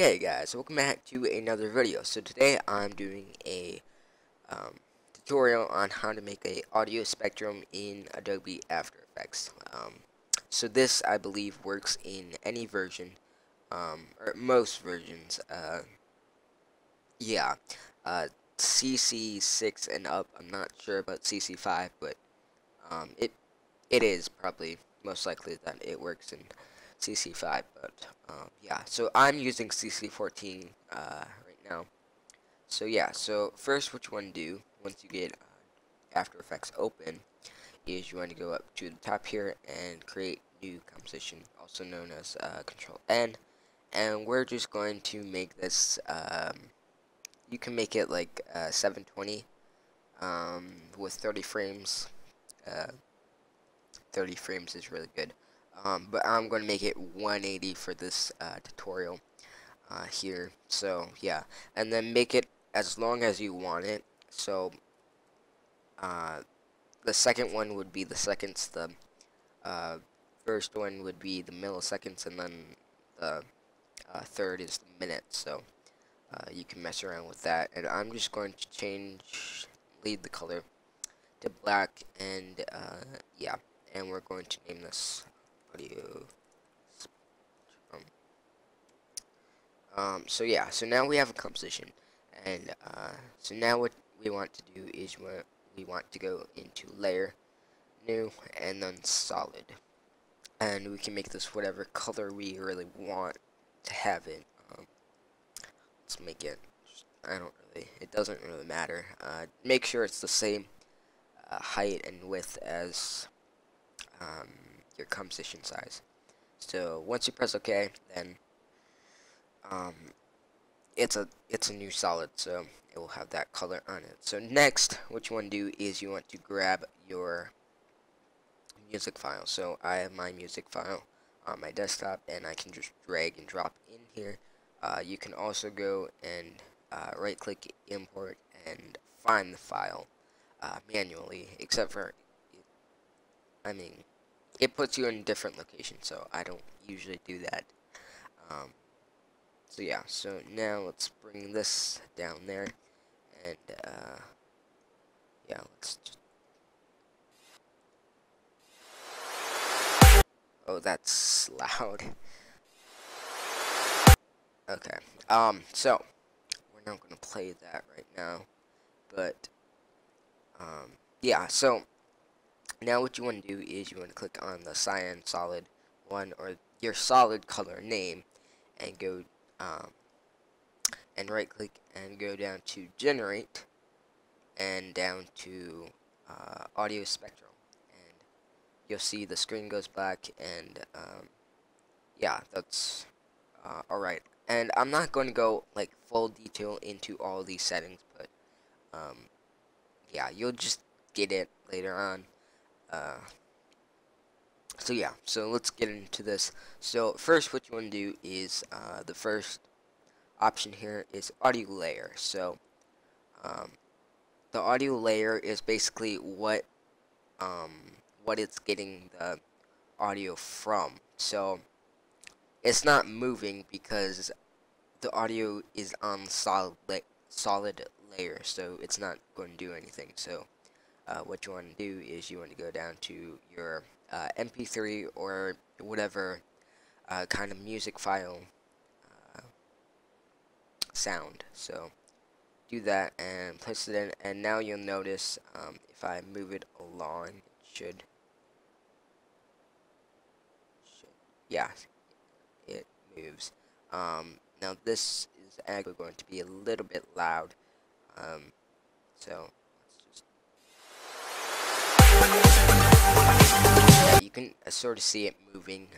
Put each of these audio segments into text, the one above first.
Okay guys, welcome back to another video. So today I'm doing a tutorial on how to make a audio spectrum in Adobe After Effects. So this I believe works in any version, or most versions. Yeah, CC6 and up. I'm not sure about CC5, but it is probably most likely that it works in CC5, but yeah, so I'm using CC14 right now. So yeah, so first what you want to do once you get After Effects open is you want to go up to the top here and create new composition, also known as Control N, and we're just going to make this, you can make it like 720 with 30 frames. 30 frames is really good. But I'm going to make it 180 for this tutorial here. So yeah, and then make it as long as you want it. So the second one would be the seconds, the first one would be the milliseconds, and then the third is the minutes. So you can mess around with that. And I'm just going to lead the color to black, and yeah. And we're going to name this audio spectrum. So yeah, so now we have a composition, and so now what we want to do is we want to go into layer, new, and then solid, and we can make this whatever color we really want to have it. Let's make it, it doesn't really matter. Make sure it's the same height and width as your composition size. So once you press OK, then it's a new solid, so it will have that color on it. So next, what you want to do is you want to grab your music file. So I have my music file on my desktop, and I can just drag and drop in here. You can also go and right click, import, and find the file manually, except for it puts you in a different location, so I don't usually do that. So yeah, so now let's bring this down there, and yeah, let's just, oh, that's loud. Okay, so we're not gonna play that right now, but yeah, so now what you want to do is you want to click on the cyan solid one, or your solid color name, and go and right click and go down to generate, and down to audio spectrum, and you'll see the screen goes black, and yeah, that's alright. And I'm not going to go like full detail into all these settings, but yeah, you'll just get it later on. So yeah, so let's get into this. So first what you want to do is the first option here is audio layer. So the audio layer is basically what it's getting the audio from. So it's not moving because the audio is on solid layer, so it's not going to do anything. So what you want to do is you want to go down to your MP3 or whatever kind of music file sound. So do that and place it in, and now you'll notice if I move it along, it should yeah, it moves. Now this is actually going to be a little bit loud, so let's just, yeah, you can sort of see it moving,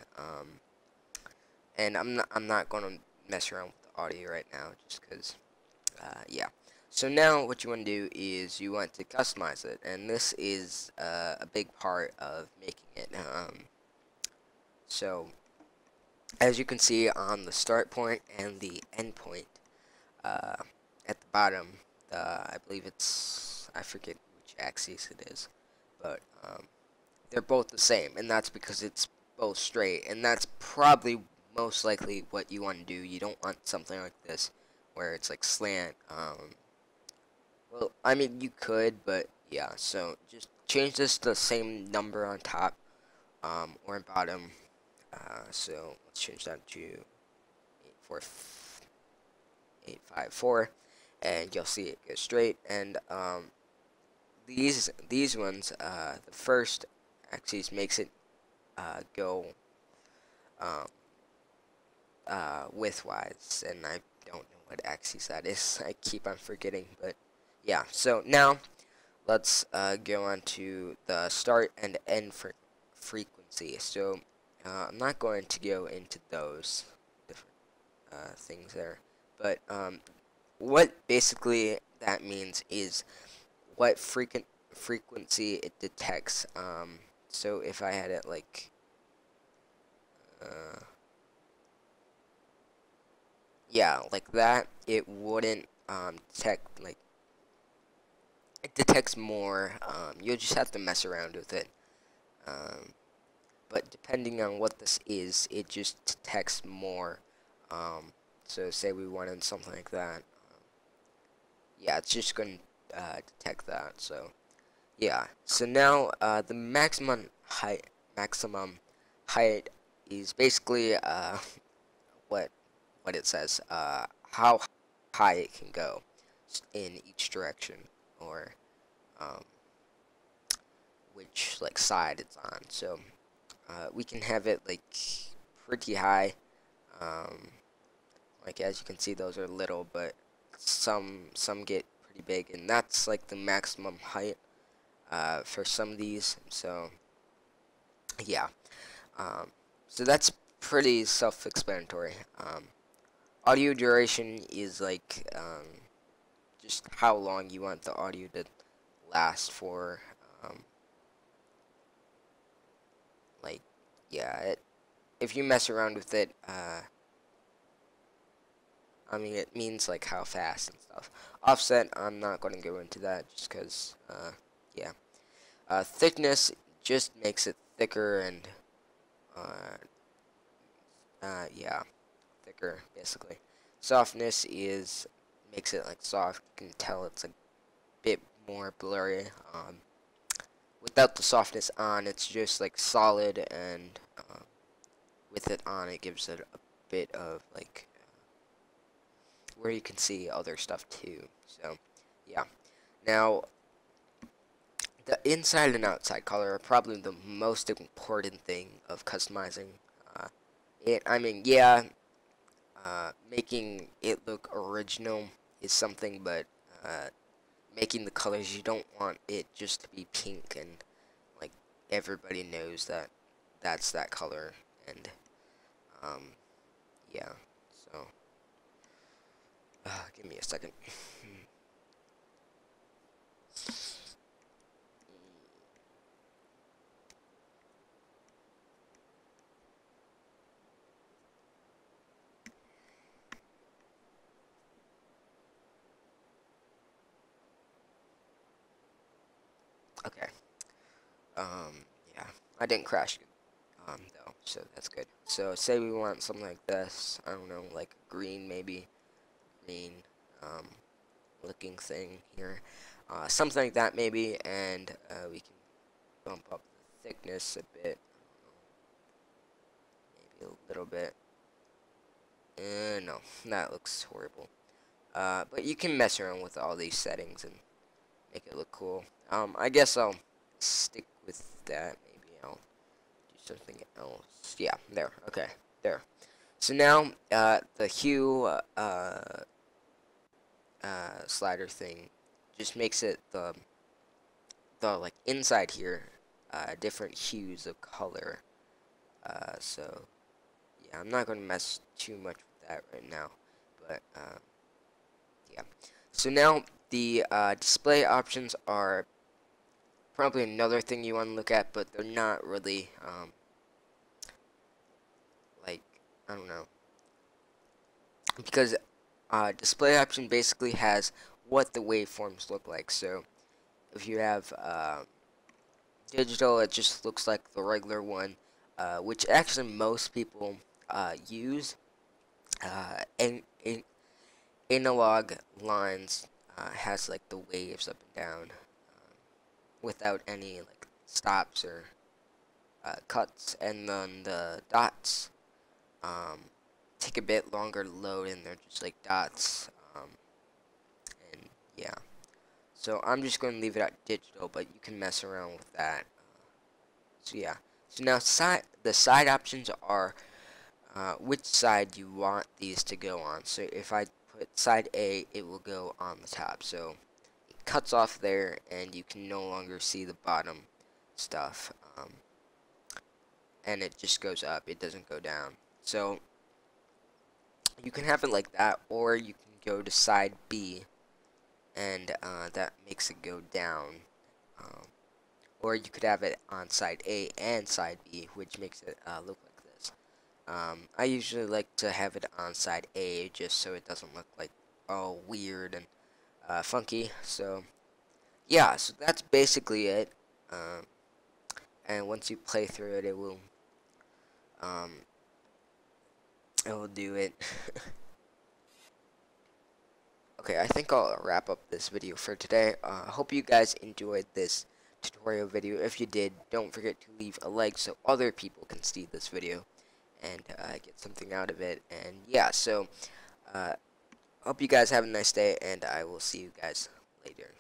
and I'm not going to mess around with the audio right now, just because yeah. So now what you want to do is you want to customize it, and this is a big part of making it. So as you can see on the start point and the end point at the bottom, I believe I forget which axis it is, but they're both the same, and that's because it's both straight, and that's probably most likely what you want to do. You don't want something like this where it's like slant. Well, I mean, you could, but yeah, so just change this to the same number on top, or bottom. So let's change that to 854, and you'll see it go straight. And these ones, the first axis makes it go um, widthwise, and I don't know what axis that is. I keep on forgetting, but yeah. So now let's go on to the start and end frequency. So I'm not going to go into those different things there, but what basically that means is what frequency it detects. So if I had it like yeah, like that, it wouldn't detect, like, it detects more. You'll just have to mess around with it. But depending on what this is, it just detects more. So say we wanted something like that. Yeah, it's just going to detect that. So yeah. So now the maximum height is basically what it says, how high it can go in each direction, or which like side it's on. So we can have it like pretty high. Like as you can see, those are little, but some get pretty big, and that's like the maximum height for some of these. So yeah, so that's pretty self-explanatory. Audio duration is like just how long you want the audio to last for. Like, yeah, if you mess around with it, I mean, it means like how fast and stuff. Offset, I'm not going to go into that just because, yeah. Thickness just makes it thicker, and yeah, thicker basically. Softness makes it like soft. You can tell it's a bit more blurry. Without the softness on, it's just like solid, and with it on, it gives it a bit of like where you can see other stuff too. So yeah. Now the inside and outside color are probably the most important thing of customizing it. I mean, yeah, making it look original is something, but making the colors, you don't want it just to be pink and like everybody knows that that's that color. And yeah, so give me a second. Okay. Yeah, I didn't crash though, so that's good. So say we want something like this. I don't know, like green, maybe green looking thing here, something like that maybe, and we can bump up the thickness a bit, maybe a little bit. No, that looks horrible. But you can mess around with all these settings and make it look cool. I guess I'll stick with that. Maybe I'll do something else. Yeah, there. Okay, there. So now, the hue slider thing just makes it the like inside here different hues of color. So yeah, I'm not going to mess too much with that right now, but yeah. So now the display options are probably another thing you want to look at, but they're not really like, I don't know, because display option basically has what the waveforms look like. So if you have digital, it just looks like the regular one, which actually most people use analog lines, has like the waves up and down, without any like stops or cuts, and then the dots take a bit longer to load, and they're just like dots, and yeah. So I'm just going to leave it at digital, but you can mess around with that. So yeah. So now the side options are which side you want these to go on. So if I put side A, it will go on the top. So it cuts off there, and you can no longer see the bottom stuff. And it just goes up. It doesn't go down. So you can have it like that, or you can go to side B, and that makes it go down. Or you could have it on side A and side B, which makes it look like this. I usually like to have it on side A just so it doesn't look like all weird and funky. So yeah, so that's basically it. And once you play through it, it will do it. Okay, I think I'll wrap up this video for today. I hope you guys enjoyed this tutorial video. If you did, don't forget to leave a like so other people can see this video and get something out of it. And yeah, so hope you guys have a nice day, and I will see you guys later.